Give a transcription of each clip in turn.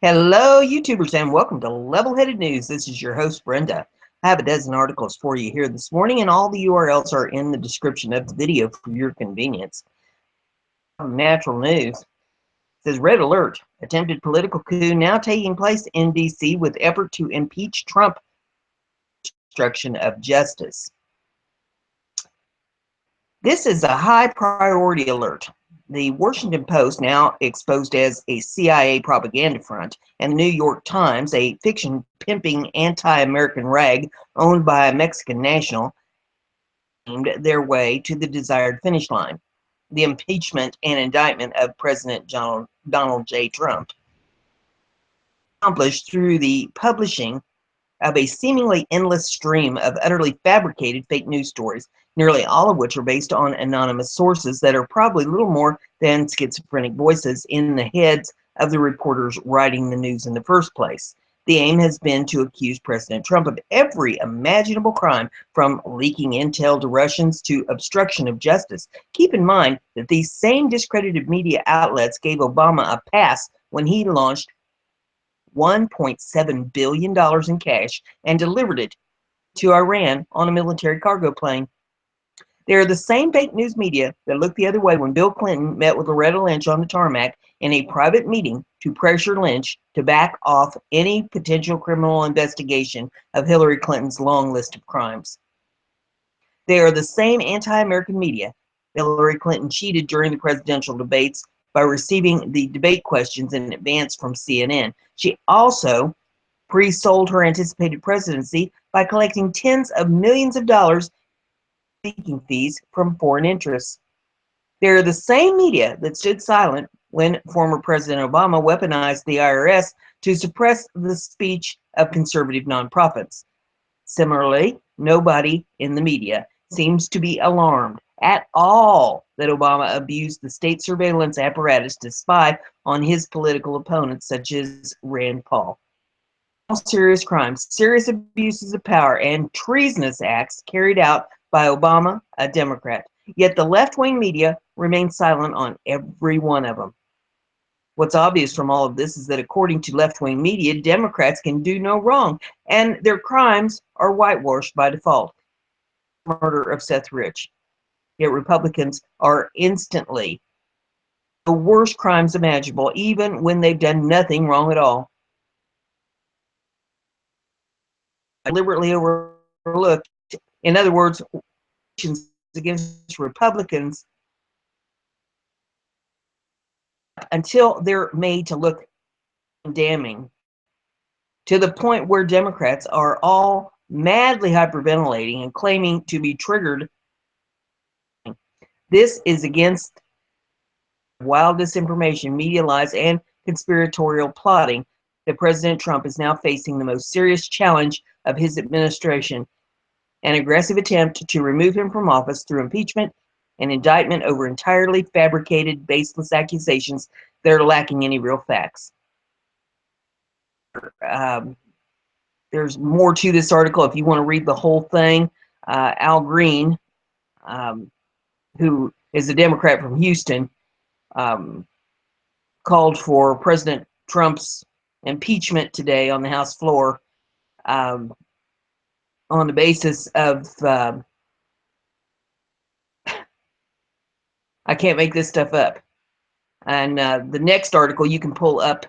Hello, YouTubers, and welcome to Level-Headed News. This is your host, Brenda. I have a dozen articles for you here this morning, and all the URLs are in the description of the video for your convenience. Natural news says red alert. Attempted political coup now taking place in D.C. with effort to impeach Trump. Obstruction of justice. This is a high priority alert. The Washington Post, now exposed as a CIA propaganda front, and the New York Times, a fiction pimping anti-American rag owned by a Mexican national, aimed their way to the desired finish line, the impeachment and indictment of President Donald J. Trump, accomplished through the publishing of a seemingly endless stream of utterly fabricated fake news stories, nearly all of which are based on anonymous sources that are probably little more than schizophrenic voices in the heads of the reporters writing the news in the first place. The aim has been to accuse President Trump of every imaginable crime, from leaking intel to Russians to obstruction of justice. Keep in mind that these same discredited media outlets gave Obama a pass when he launched $1.7 billion in cash and delivered it to Iran on a military cargo plane. They are the same fake news media that looked the other way when Bill Clinton met with Loretta Lynch on the tarmac in a private meeting to pressure Lynch to back off any potential criminal investigation of Hillary Clinton's long list of crimes. They are the same anti-American media that Hillary Clinton cheated during the presidential debates by receiving the debate questions in advance from CNN. She also pre-sold her anticipated presidency by collecting tens of millions of dollars in speaking fees from foreign interests. They're the same media that stood silent when former President Obama weaponized the IRS to suppress the speech of conservative nonprofits. Similarly, nobody in the media seems to be alarmed at all that Obama abused the state surveillance apparatus to spy on his political opponents, such as Rand Paul. All serious crimes, serious abuses of power, and treasonous acts carried out by Obama, a Democrat. Yet the left-wing media remains silent on every one of them. What's obvious from all of this is that according to left-wing media, Democrats can do no wrong, and their crimes are whitewashed by default. Murder of Seth Rich. Yet Republicans are instantly the worst crimes imaginable, even when they've done nothing wrong at all. Deliberately overlooked. In other words, against Republicans until they're made to look damning, to the point where Democrats are all madly hyperventilating and claiming to be triggered. This is against wild disinformation, media lies, and conspiratorial plotting that President Trump is now facing the most serious challenge of his administration, an aggressive attempt to remove him from office through impeachment and indictment over entirely fabricated, baseless accusations that are lacking any real facts. There's more to this article if you want to read the whole thing. Al Green, who is a Democrat from Houston, called for President Trump's impeachment today on the House floor on the basis of, I can't make this stuff up. And the next article you can pull up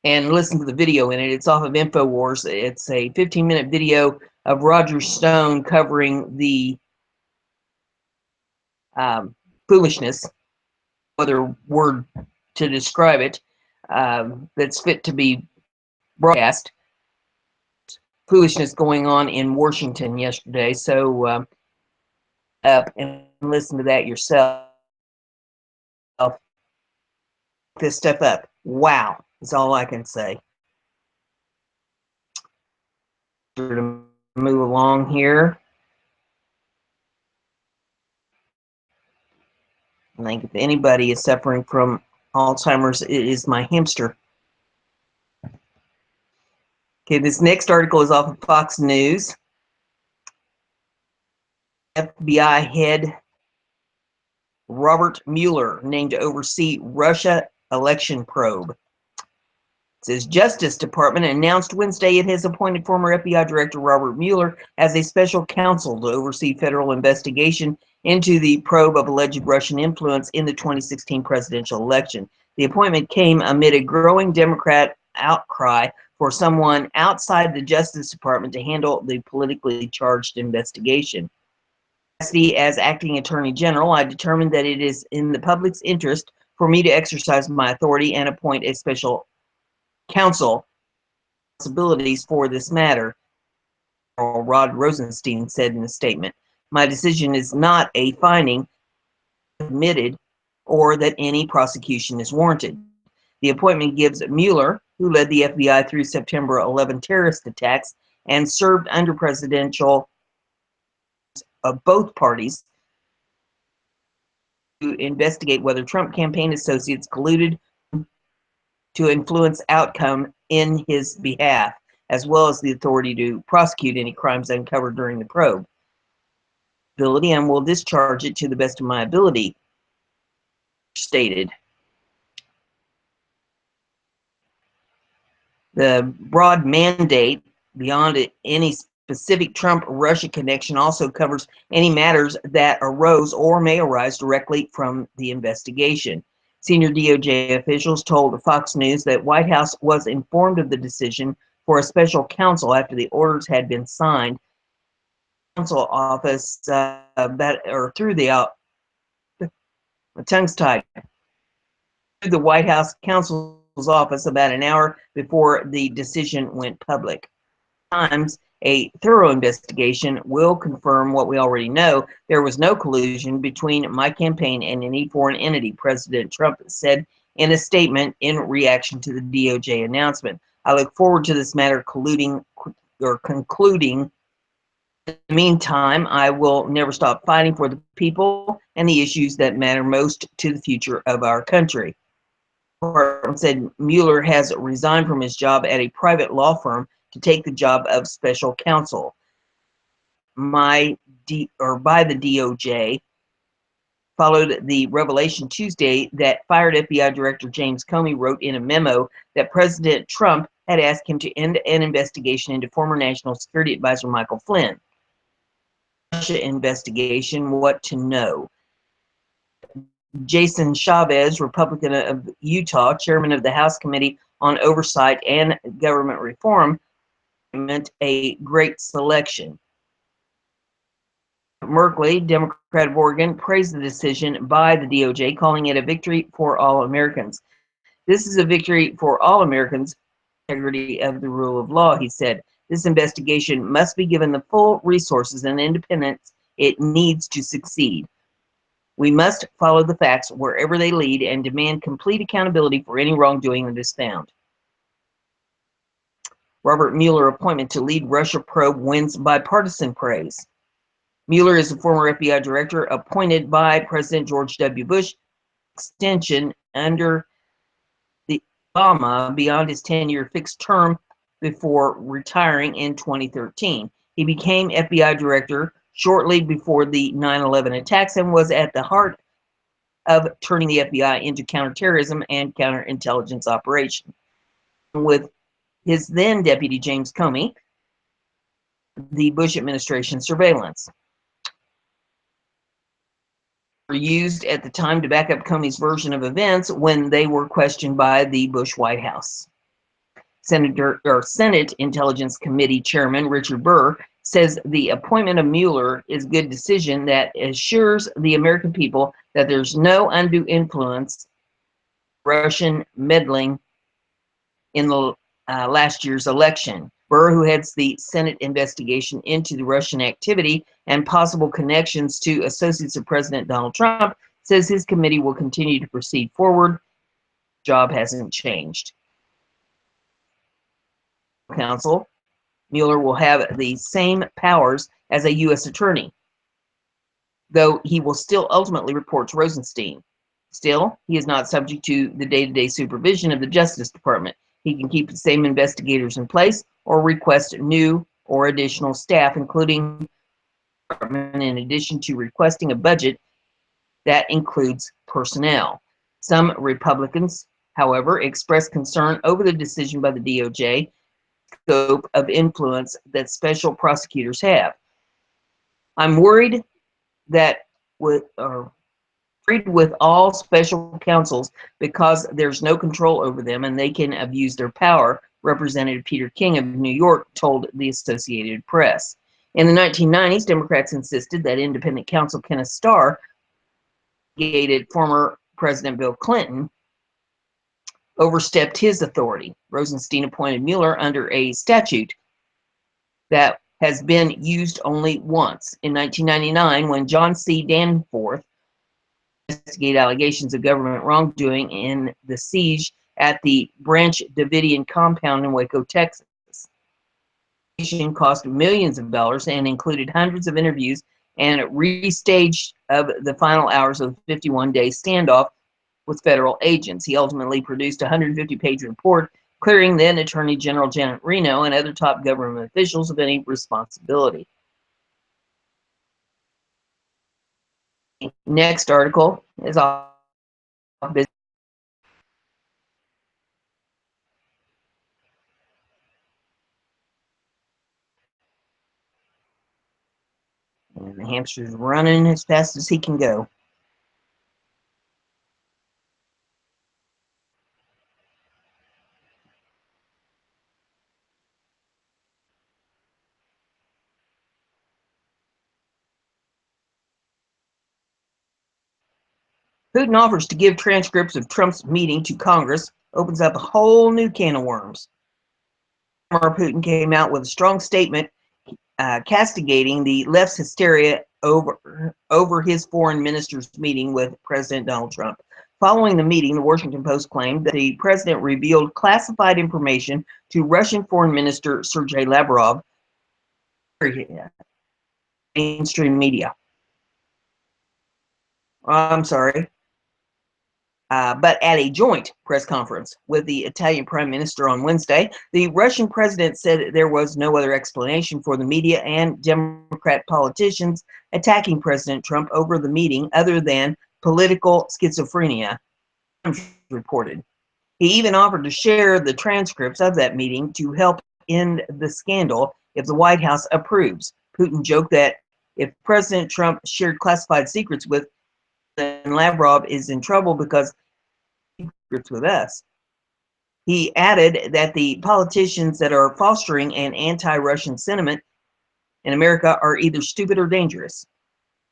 and listen to the video in it. It's off of InfoWars. It's a 15-minute video of Roger Stone covering the foolishness, other word to describe it, that's fit to be broadcast. Foolishness going on in Washington yesterday. So up and listen to that yourself. This stuff up. Wow, is all I can say. To move along here. I think if anybody is suffering from Alzheimer's, it is my hamster. Okay, this next article is off of Fox News. FBI head Robert Mueller named to oversee Russia election probe. Its Justice Department announced Wednesday it has appointed former FBI Director Robert Mueller as a special counsel to oversee federal investigation into the probe of alleged Russian influence in the 2016 presidential election. The appointment came amid a growing Democrat outcry for someone outside the Justice Department to handle the politically charged investigation. As acting Attorney General, I determined that it is in the public's interest for me to exercise my authority and appoint a special counsel responsibilities for this matter, Rod Rosenstein said in a statement. My decision is not a finding admitted or that any prosecution is warranted. The appointment gives Mueller, who led the FBI through September 11 terrorist attacks and served under presidential of both parties, to investigate whether Trump campaign associates colluded to influence outcome in his behalf, as well as the authority to prosecute any crimes uncovered during the probe. And will discharge it to the best of my ability, stated. The broad mandate, beyond any specific Trump-Russia connection, also covers any matters that arose or may arise directly from the investigation. Senior DOJ officials told Fox News that White House was informed of the decision for a special counsel after the orders had been signed. Counsel office through the tongue's tied. Through the White House counsel's office about an hour before the decision went public. Times a thorough investigation will confirm what we already know. There was no collusion between my campaign and any foreign entity, President Trump said in a statement in reaction to the DOJ announcement. I look forward to this matter concluding. In the meantime, I will never stop fighting for the people and the issues that matter most to the future of our country. Said Mueller has resigned from his job at a private law firm to take the job of special counsel. By the DOJ followed the revelation Tuesday that fired FBI Director James Comey wrote in a memo that President Trump had asked him to end an investigation into former National Security Advisor Michael Flynn. Russia investigation, what to know. Jason Chavez, Republican of Utah, chairman of the House Committee on Oversight and Government Reform, meant a great selection. Merkley, Democrat of Oregon, praised the decision by the DOJ, calling it a victory for all Americans. This is a victory for all Americans, integrity of the rule of law, he said. This investigation must be given the full resources and independence it needs to succeed. We must follow the facts wherever they lead and demand complete accountability for any wrongdoing that is found. Robert Mueller appointment to lead Russia probe wins bipartisan praise. Mueller is a former FBI director appointed by President George W. Bush extension under the Obama beyond his 10-year fixed term before retiring in 2013. He became FBI director shortly before the 9/11 attacks and was at the heart of turning the FBI into counterterrorism and counterintelligence operation. With his then deputy James Comey, the Bush administration surveillance were used at the time to back up Comey's version of events when they were questioned by the Bush White House. Senate Intelligence Committee Chairman Richard Burr says the appointment of Mueller is a good decision that assures the American people that there's no undue influence, Russian meddling in the last year's election. Burr, who heads the Senate investigation into the Russian activity and possible connections to associates of President Donald Trump, says his committee will continue to proceed forward. Job hasn't changed. Counsel, Mueller will have the same powers as a U.S. attorney, though he will still ultimately report to Rosenstein. Still, he is not subject to the day-to-day supervision of the Justice Department. He can keep the same investigators in place or request new or additional staff, including in addition to requesting a budget that includes personnel. Some Republicans, however, expressed concern over the decision by the DOJ scope of influence that special prosecutors have. I'm worried that with all special counsels because there's no control over them and they can abuse their power, Representative Peter King of New York told the Associated Press. In the 1990s, Democrats insisted that independent counsel Kenneth Starr investigated former President Bill Clinton overstepped his authority. Rosenstein appointed Mueller under a statute that has been used only once. In 1999, when John C. Danforth investigated allegations of government wrongdoing in the siege at the Branch Davidian compound in Waco, Texas. The investigation cost millions of dollars and included hundreds of interviews and restaged of the final hours of the 51-day standoff with federal agents. He ultimately produced a 150-page report clearing then Attorney General Janet Reno and other top government officials of any responsibility. Next article is off business. And the hamster's running as fast as he can go. Putin offers to give transcripts of Trump's meeting to Congress, opens up a whole new can of worms. Putin came out with a strong statement castigating the left's hysteria over his foreign minister's meeting with President Donald Trump. Following the meeting, the Washington Post claimed that the president revealed classified information to Russian Foreign Minister Sergei Lavrov, mainstream media. I'm sorry. But at a joint press conference with the Italian Prime Minister on Wednesday, the Russian president said there was no other explanation for the media and Democrat politicians attacking President Trump over the meeting other than political schizophrenia, reported. He even offered to share the transcripts of that meeting to help end the scandal if the White House approves. Putin joked that if President Trump shared classified secrets with and Lavrov is in trouble because secrets with us. He added that the politicians that are fostering an anti-Russian sentiment in America are either stupid or dangerous.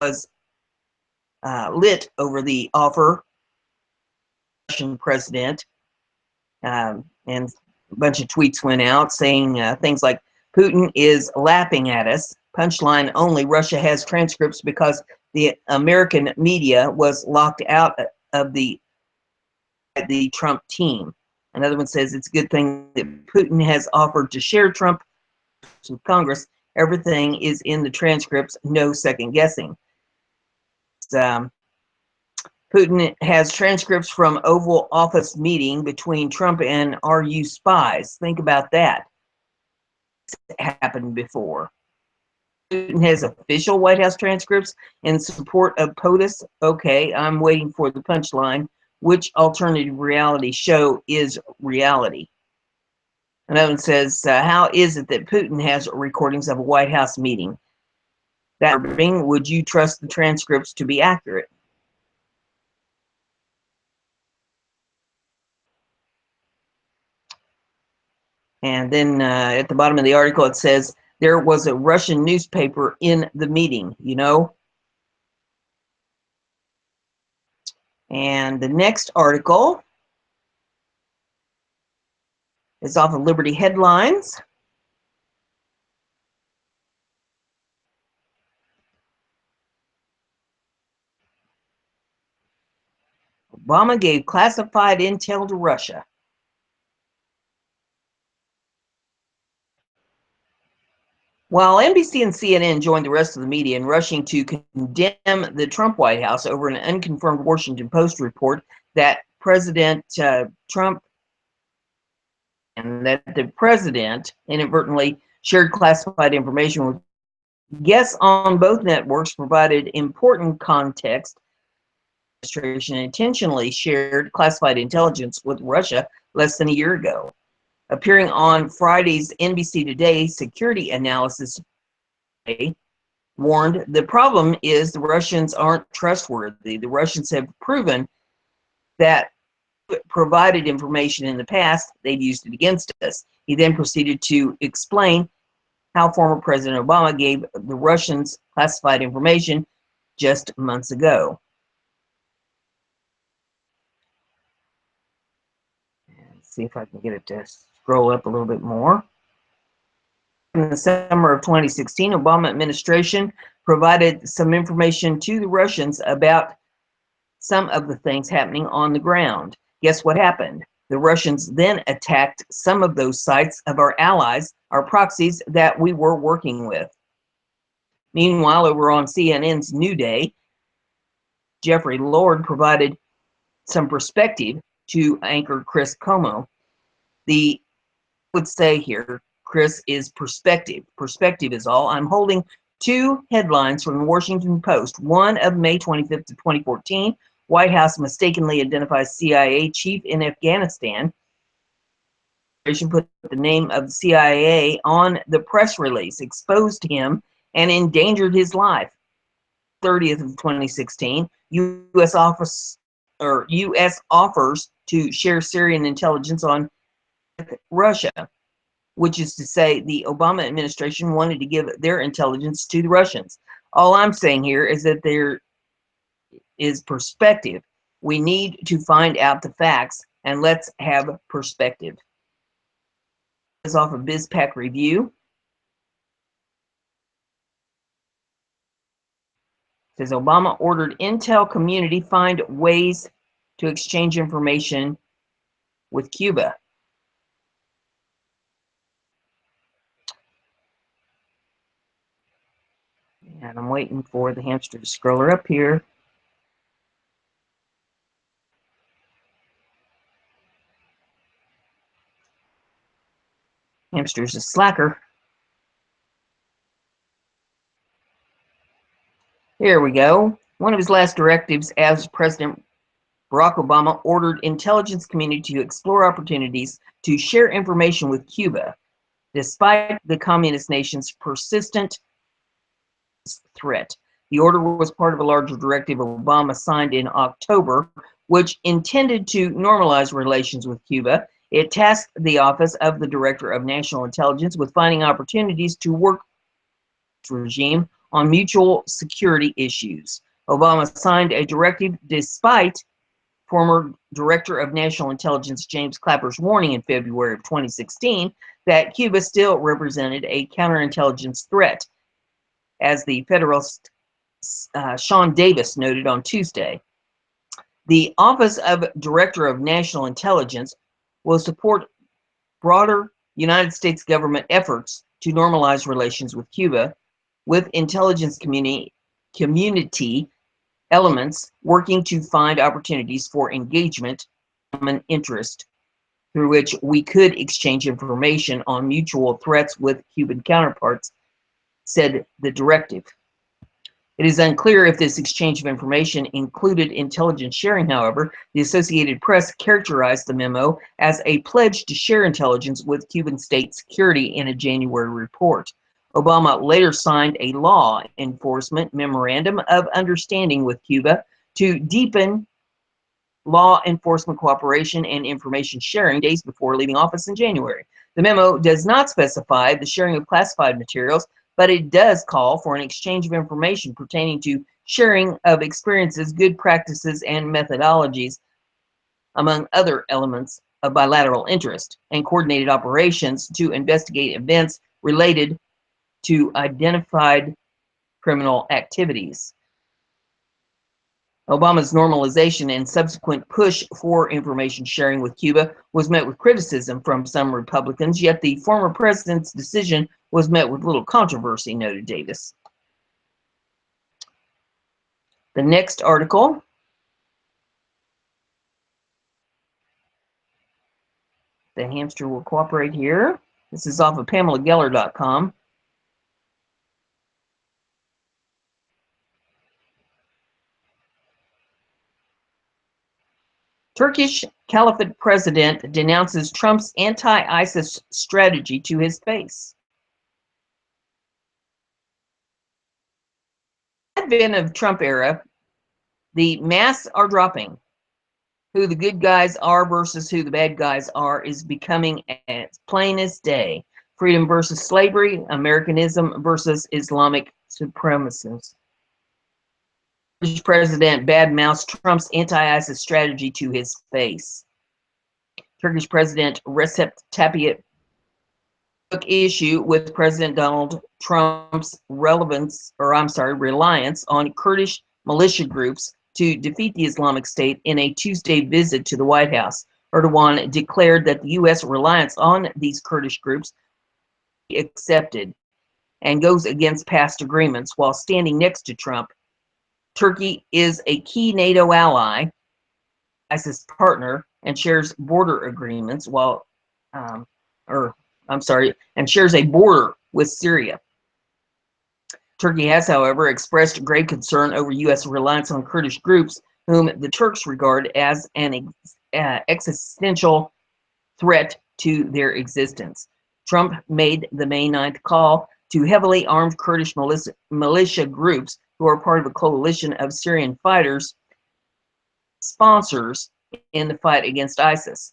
Was lit over the offer Russian president, and a bunch of tweets went out saying things like Putin is laughing at us. Punchline only, Russia has transcripts because the American media was locked out of the Trump team. Another one says it's a good thing that Putin has offered to share Trump with Congress. Everything is in the transcripts, no second guessing. Putin has transcripts from Oval Office meeting between Trump and RU spies. Think about that. It's happened before. Putin has official White House transcripts in support of POTUS. Okay, I'm waiting for the punchline. Which alternative reality show is reality? Another one says, how is it that Putin has recordings of a White House meeting? Would you trust the transcripts to be accurate? And then at the bottom of the article, it says, there was a Russian newspaper in the meeting, you know? And the next article is off of Liberty Headlines. Obama gave classified intel to Russia. While NBC and CNN joined the rest of the media in rushing to condemn the Trump White House over an unconfirmed Washington Post report that President Trump and that the president inadvertently shared classified information with guests on both networks provided important context administration intentionally shared classified intelligence with Russia less than a year ago. Appearing on Friday's NBC Today security analysis, warned the problem is the Russians aren't trustworthy. The Russians have proven that provided information in the past, they've used it against us. He then proceeded to explain how former President Obama gave the Russians classified information just months ago. Let's see if I can get it to scroll up a little bit more. In the summer of 2016, Obama administration provided some information to the Russians about some of the things happening on the ground. Guess what happened? The Russians then attacked some of those sites of our allies, our proxies that we were working with. Meanwhile, over on CNN's New Day, Jeffrey Lord provided some perspective to anchor Chris Como. The would say here, Chris, is perspective. Perspective is all. I'm holding two headlines from the Washington Post. One of May 25th of 2014, White House mistakenly identifies CIA chief in Afghanistan. Put the name of the CIA on the press release, exposed him and endangered his life. 30th of 2016, U.S. offers to share Syrian intelligence on Russia, which is to say the Obama administration wanted to give their intelligence to the Russians. All I'm saying here is that there is perspective. We need to find out the facts, and let's have perspective. This is off of BizPac Review. It says Obama ordered Intel community find ways to exchange information with Cuba. And I'm waiting for the hamster to scroll her up here. Hamster's a slacker. Here we go. One of his last directives as President Barack Obama ordered intelligence community to explore opportunities to share information with Cuba, despite the communist nation's persistent threat. The order was part of a larger directive Obama signed in October, which intended to normalize relations with Cuba. It tasked the Office of the Director of National Intelligence with finding opportunities to work with the regime on mutual security issues. Obama signed a directive despite former Director of National Intelligence James Clapper's warning in February of 2016 that Cuba still represented a counterintelligence threat, as the Federalist Sean Davis noted on Tuesday. The Office of Director of National Intelligence will support broader United States government efforts to normalize relations with Cuba, with intelligence community elements working to find opportunities for engagement, common interest, through which we could exchange information on mutual threats with Cuban counterparts, said the directive. It is unclear if this exchange of information included intelligence sharing, however. The Associated Press characterized the memo as a pledge to share intelligence with Cuban state security in a January report. Obama later signed a law enforcement memorandum of understanding with Cuba to deepen law enforcement cooperation and information sharing days before leaving office in January. The memo does not specify the sharing of classified materials, but it does call for an exchange of information pertaining to sharing of experiences, good practices, and methodologies, among other elements of bilateral interest, and coordinated operations to investigate events related to identified criminal activities. Obama's normalization and subsequent push for information sharing with Cuba was met with criticism from some Republicans, yet the former president's decision was met with little controversy, noted Davis. The next article, the hamster will cooperate here. This is off of PamelaGeller.com. Turkish Caliphate president denounces Trump's anti-ISIS strategy to his face. Advent of Trump era, the masks are dropping. Who the good guys are versus who the bad guys are is becoming as plain as day. Freedom versus slavery, Americanism versus Islamic supremacists. British president badmouths Trump's anti-ISIS strategy to his face. Turkish President Recep Tayyip took issue with President Donald Trump's reliance on Kurdish militia groups to defeat the Islamic State in a Tuesday visit to the White House. Erdogan declared that the U.S. reliance on these Kurdish groups be accepted and goes against past agreements while standing next to Trump. Turkey is a key NATO ally, ISIS partner, and shares border agreements and shares a border with Syria. Turkey has, however, expressed great concern over U.S. reliance on Kurdish groups, whom the Turks regard as an existential threat to their existence. Trump made the May 9th call to heavily armed Kurdish militia groups who are part of a coalition of Syrian fighters sponsors in the fight against ISIS.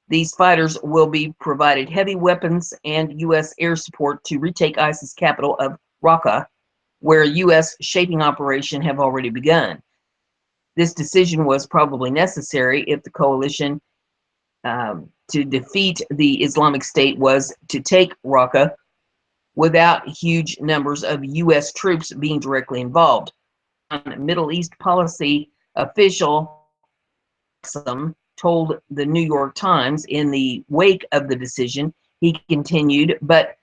These fighters will be provided heavy weapons and U.S. air support to retake ISIS capital of Raqqa, where U.S. shaping operation have already begun. This decision was probably necessary if the coalition to defeat the Islamic State was to take Raqqa without huge numbers of U.S. troops being directly involved. Middle East policy official told the New York Times in the wake of the decision, he continued, but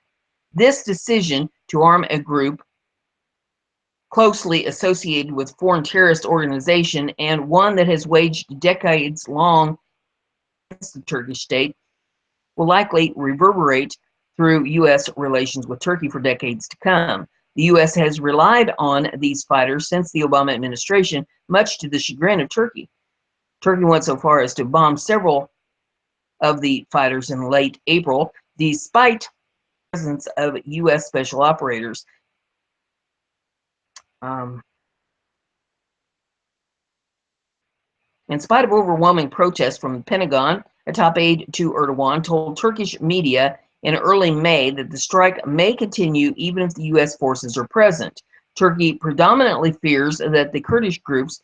this decision to arm a group closely associated with foreign terrorist organization and one that has waged decades long against the Turkish state will likely reverberate through U.S. relations with Turkey for decades to come. The U.S. has relied on these fighters since the Obama administration, much to the chagrin of Turkey. Turkey went so far as to bomb several of the fighters in late April, despite the presence of U.S. special operators. In spite of overwhelming protests from the Pentagon, a top aide to Erdogan told Turkish media in early May that the strike may continue even if the U.S. forces are present. Turkey predominantly fears that the Kurdish groups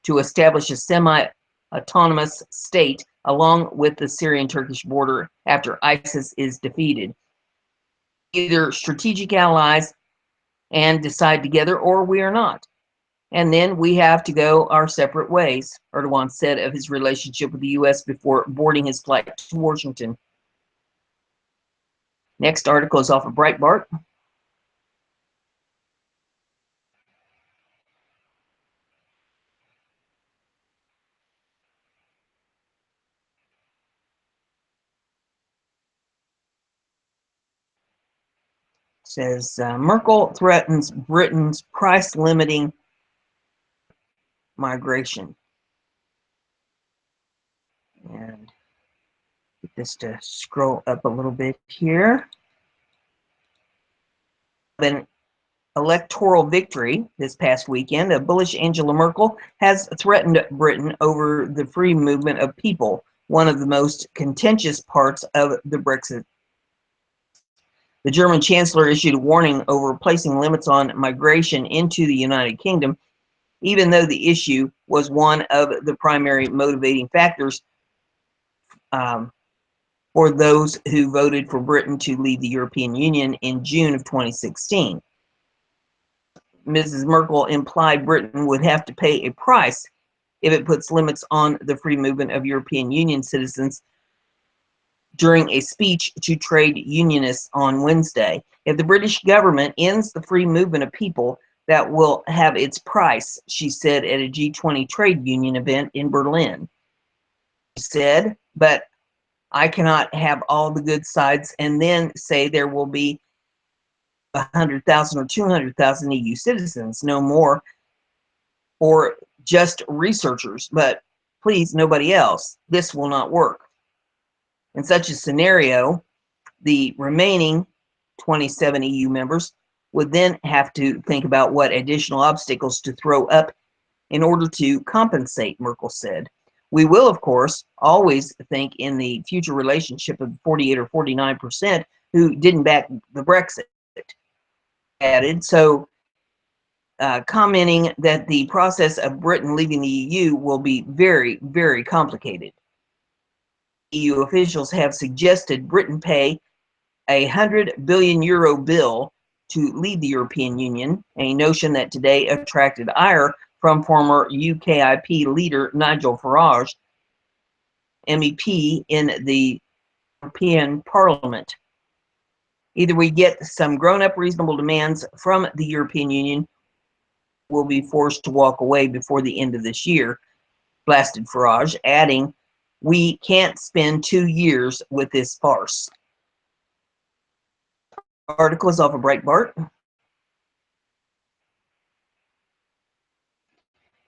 to establish a semi-autonomous state along with the Syrian-Turkish border after ISIS is defeated. Either strategic allies and decide together, or we are not. And then we have to go our separate ways, Erdogan said of his relationship with the U.S. before boarding his flight to Washington. Next article is off of Breitbart. Says Merkel threatens Britain's price-limiting migration. And get this to scroll up a little bit here. An electoral victory this past weekend, a bullish Angela Merkel has threatened Britain over the free movement of people, one of the most contentious parts of the Brexit. The German Chancellor issued a warning over placing limits on migration into the United Kingdom, even though the issue was one of the primary motivating factors for those who voted for Britain to leave the European Union in June of 2016. Mrs. Merkel implied Britain would have to pay a price if it puts limits on the free movement of European Union citizens during a speech to trade unionists on Wednesday. If the British government ends the free movement of people, that will have its price, she said at a G20 trade union event in Berlin. She said, but I cannot have all the good sides and then say there will be 100,000 or 200,000 EU citizens, no more, or just researchers, but please, nobody else. This will not work. In such a scenario, the remaining 27 EU members would then have to think about what additional obstacles to throw up in order to compensate, Merkel said. We will, of course, always think in the future relationship of 48 or 49% who didn't back the Brexit. Added, so commenting that the process of Britain leaving the EU will be very, very complicated. EU officials have suggested Britain pay a €100 billion bill to leave the European Union, a notion that today attracted ire from former UKIP leader Nigel Farage, MEP in the European Parliament. Either we get some grown-up reasonable demands from the European Union, will be forced to walk away before the end of this year, blasted Farage, adding, we can't spend 2 years with this farce. Article is off of Breitbart.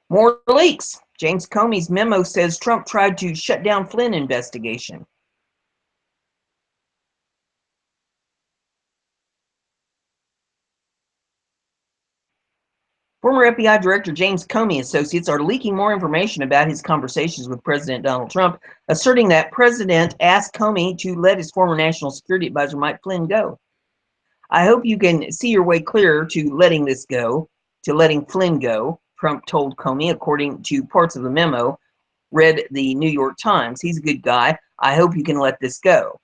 More leaks. James Comey's memo says Trump tried to shut down Flynn investigation. Former FBI Director James Comey associates are leaking more information about his conversations with President Donald Trump, asserting that President asked Comey to let his former National Security Advisor Mike Flynn go. I hope you can see your way clear to letting this go, to letting Flynn go, Trump told Comey, according to parts of the memo, read the New York Times. He's a good guy. I hope you can let this go.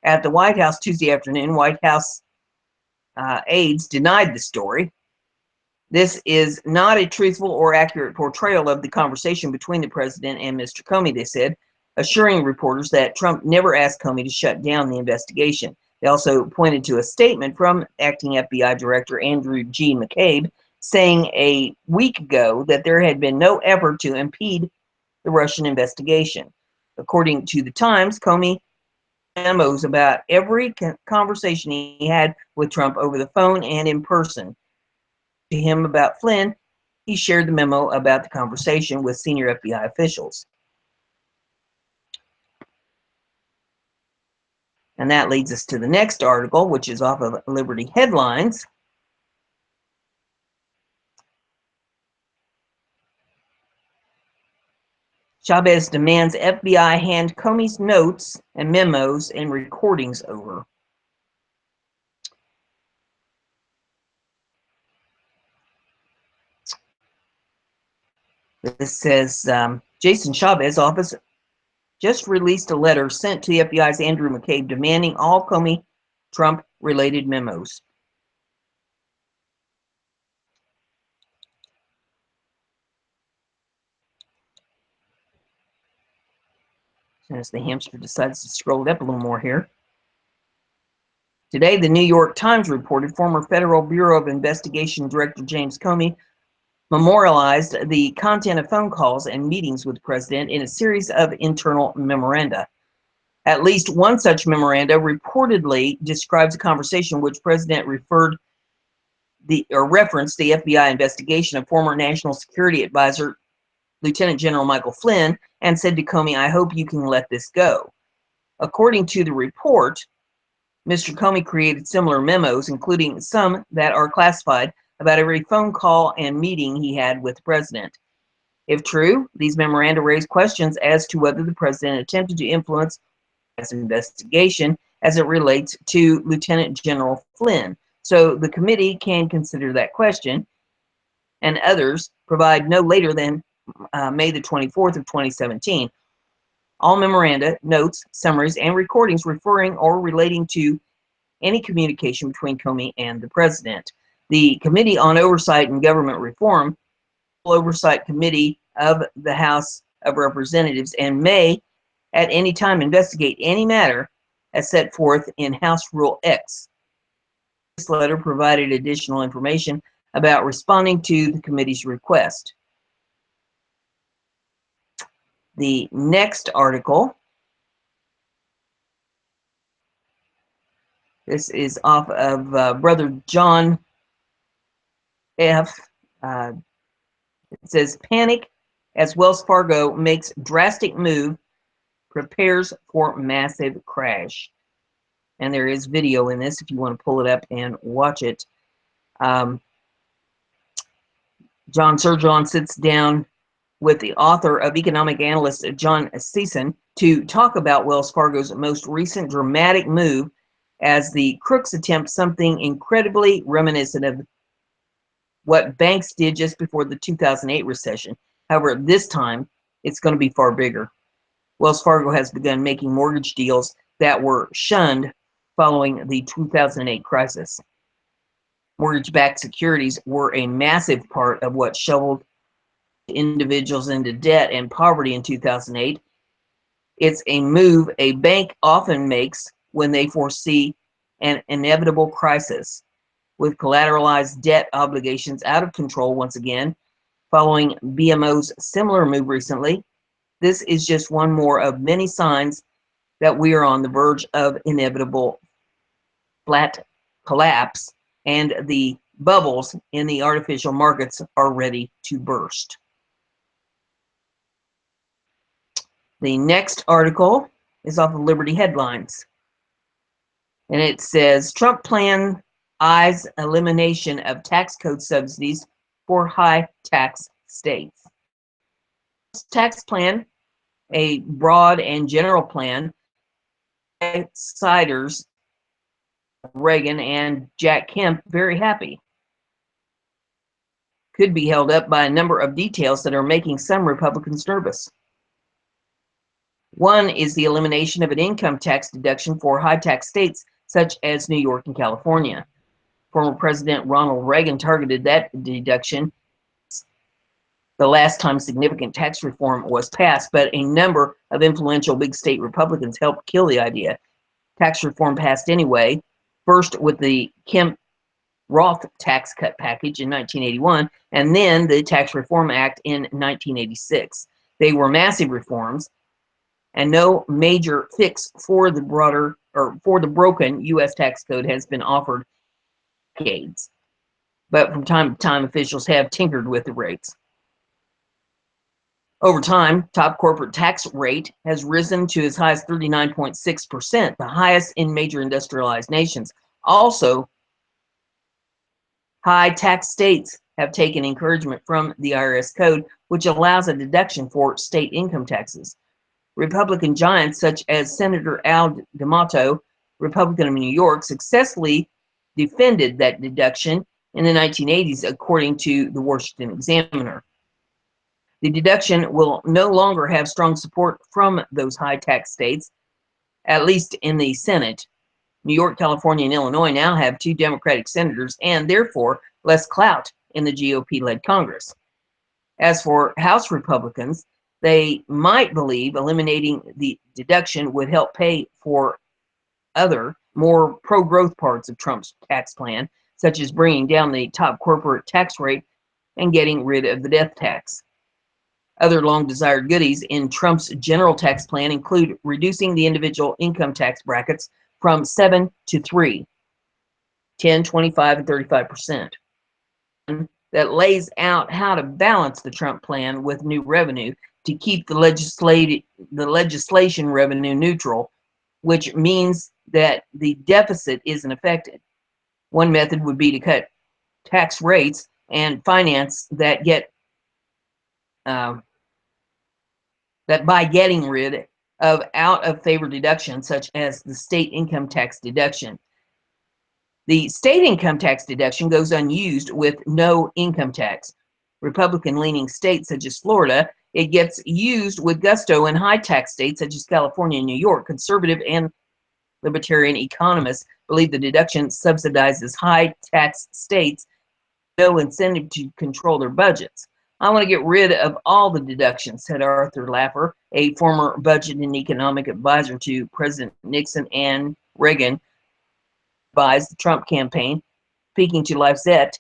At the White House Tuesday afternoon, White House aides denied the story. This is not a truthful or accurate portrayal of the conversation between the president and Mr. Comey, they said, assuring reporters that Trump never asked Comey to shut down the investigation. They also pointed to a statement from acting FBI Director Andrew G. McCabe saying a week ago that there had been no effort to impede the Russian investigation. According to the Times, Comey memos about every conversation he had with Trump over the phone and in person. To him about Flynn, he shared the memo about the conversation with senior FBI officials. And that leads us to the next article, which is off of Liberty Headlines. Chavez demands FBI hand Comey's notes and memos and recordings over. This says Jason Chavez office just released a letter sent to the FBI's Andrew McCabe demanding all Comey Trump-related memos. As the hamster decides to scroll it up a little more here. Today, the New York Times reported former Federal Bureau of Investigation Director James Comey memorialized the content of phone calls and meetings with the president in a series of internal memoranda. At least one such memoranda reportedly describes a conversation which President referenced the FBI investigation of former National Security Advisor Lieutenant General Michael Flynn and said to Comey, I hope you can let this go. According to the report, Mr. Comey created similar memos, including some that are classified, about every phone call and meeting he had with the president. If true, these memoranda raise questions as to whether the president attempted to influence his investigation as it relates to Lieutenant General Flynn. So the committee can consider that question, and others provide no later than May the 24th of 2017. All memoranda, notes, summaries, and recordings referring or relating to any communication between Comey and the president. The Committee on Oversight and Government Reform, Oversight Committee of the House of Representatives, and may at any time investigate any matter as set forth in House Rule X. This letter provided additional information about responding to the committee's request. The next article, this is off of Brother John F. It says, panic as Wells Fargo makes drastic move, prepares for massive crash. And there is video in this if you want to pull it up and watch it. John Surgeon sits down with the author of economic analyst John Sisson to talk about Wells Fargo's most recent dramatic move as the crooks attempt something incredibly reminiscent of what banks did just before the 2008 recession. However, this time it's going to be far bigger. Wells Fargo has begun making mortgage deals that were shunned following the 2008 crisis. Mortgage-backed securities were a massive part of what shoveled individuals into debt and poverty in 2008. It's a move a bank often makes when they foresee an inevitable crisis, with collateralized debt obligations out of control once again, following BMO's similar move recently. This is just one more of many signs that we are on the verge of inevitable flat collapse, and the bubbles in the artificial markets are ready to burst. The next article is off of Liberty Headlines, and it says Trump plan eyes elimination of tax code subsidies for high tax states. Tax plan, a broad and general plan, siders Reagan and Jack Kemp very happy. Could be held up by a number of details that are making some Republicans nervous. One is the elimination of an income tax deduction for high tax states such as New York and California. Former President Ronald Reagan targeted that deduction the last time significant tax reform was passed, but a number of influential big state Republicans helped kill the idea. Tax reform passed anyway, first with the Kemp-Roth tax cut package in 1981, and then the Tax Reform Act in 1986. They were massive reforms, and no major fix for the broken U.S. tax code has been offered in decades. But from time to time, officials have tinkered with the rates. Over time, top corporate tax rate has risen to as high as 39.6%, the highest in major industrialized nations. Also, high tax states have taken encouragement from the IRS code, which allows a deduction for state income taxes. Republican giants such as Senator Al D'Amato, Republican of New York, successfully defended that deduction in the 1980s, according to the Washington Examiner. The deduction will no longer have strong support from those high tax states, at least in the Senate. New York, California, and Illinois now have 2 Democratic senators and therefore less clout in the GOP-led Congress. As for House Republicans, they might believe eliminating the deduction would help pay for other, more pro-growth parts of Trump's tax plan, such as bringing down the top corporate tax rate and getting rid of the death tax. Other long-desired goodies in Trump's general tax plan include reducing the individual income tax brackets from 7 to 3, 10, 25, and 35%. That lays out how to balance the Trump plan with new revenue to keep the legislation revenue neutral, which means that the deficit isn't affected. One method would be to cut tax rates and finance that by getting rid of out-of-favor deductions such as the state income tax deduction. The state income tax deduction goes unused with no income tax. Republican-leaning states such as Florida, it gets used with gusto in high-tax states such as California and New York. Conservative and libertarian economists believe the deduction subsidizes high-tax states, no incentive to control their budgets. I want to get rid of all the deductions, said Arthur Laffer, a former budget and economic advisor to President Nixon and Reagan, advised the Trump campaign, speaking to Lifezette.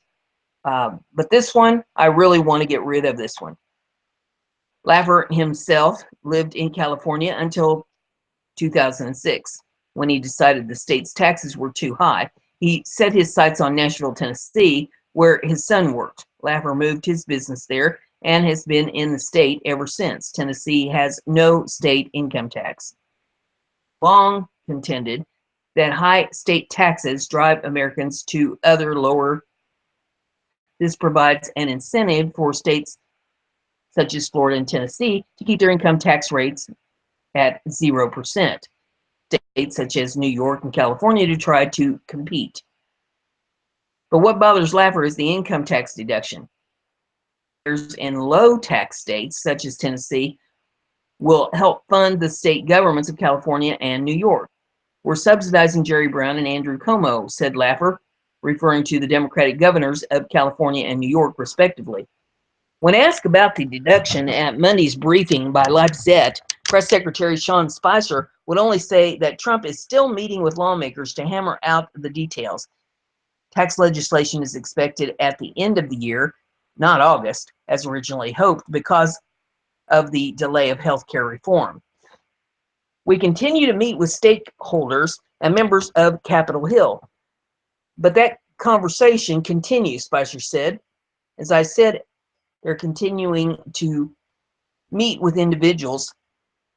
But this one, I really want to get rid of this one. Laffer himself lived in California until 2006, when he decided the state's taxes were too high. He set his sights on Nashville, Tennessee, where his son worked. Laffer moved his business there and has been in the state ever since. Tennessee has no state income tax. Long contended that high state taxes drive Americans to other lower. This provides an incentive for states such as Florida and Tennessee to keep their income tax rates at 0%. States such as New York and California to try to compete. But what bothers Laffer is the income tax deduction. In low tax states such as Tennessee will help fund the state governments of California and New York. We're subsidizing Jerry Brown and Andrew Cuomo, said Laffer, referring to the Democratic governors of California and New York, respectively. When asked about the deduction at Monday's briefing by Leipzig, Press Secretary Sean Spicer would only say that Trump is still meeting with lawmakers to hammer out the details. Tax legislation is expected at the end of the year, not August, as originally hoped, because of the delay of health care reform. We continue to meet with stakeholders and members of Capitol Hill, but that conversation continues, Spicer said. As I said, they're continuing to meet with individuals,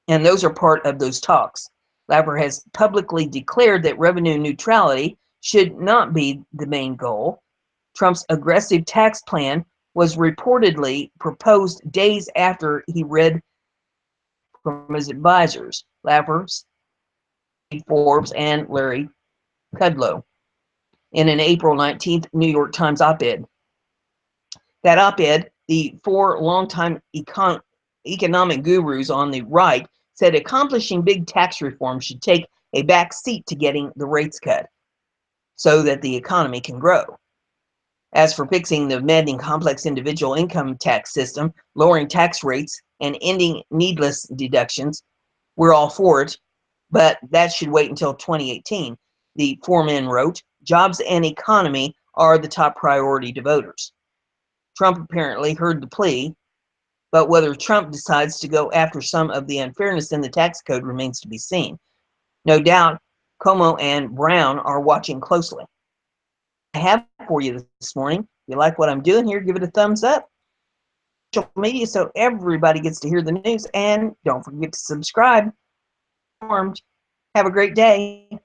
and those are part of those talks. Laffer has publicly declared that revenue neutrality should not be the main goal. Trump's aggressive tax plan was reportedly proposed days after he read from his advisors, Laffer, Forbes, and Larry Kudlow, in an April 19th New York Times op-ed. That op-ed, the four longtime economic gurus on the right said accomplishing big tax reform should take a back seat to getting the rates cut so that the economy can grow. As for fixing the maddening complex individual income tax system, lowering tax rates, and ending needless deductions, we're all for it, but that should wait until 2018. The four men wrote, jobs and economy are the top priority to voters. Trump apparently heard the plea, but whether Trump decides to go after some of the unfairness in the tax code remains to be seen. No doubt, Cuomo and Brown are watching closely. I have for you this morning. If you like what I'm doing here, give it a thumbs up. Social media so everybody gets to hear the news, and don't forget to subscribe. Have a great day.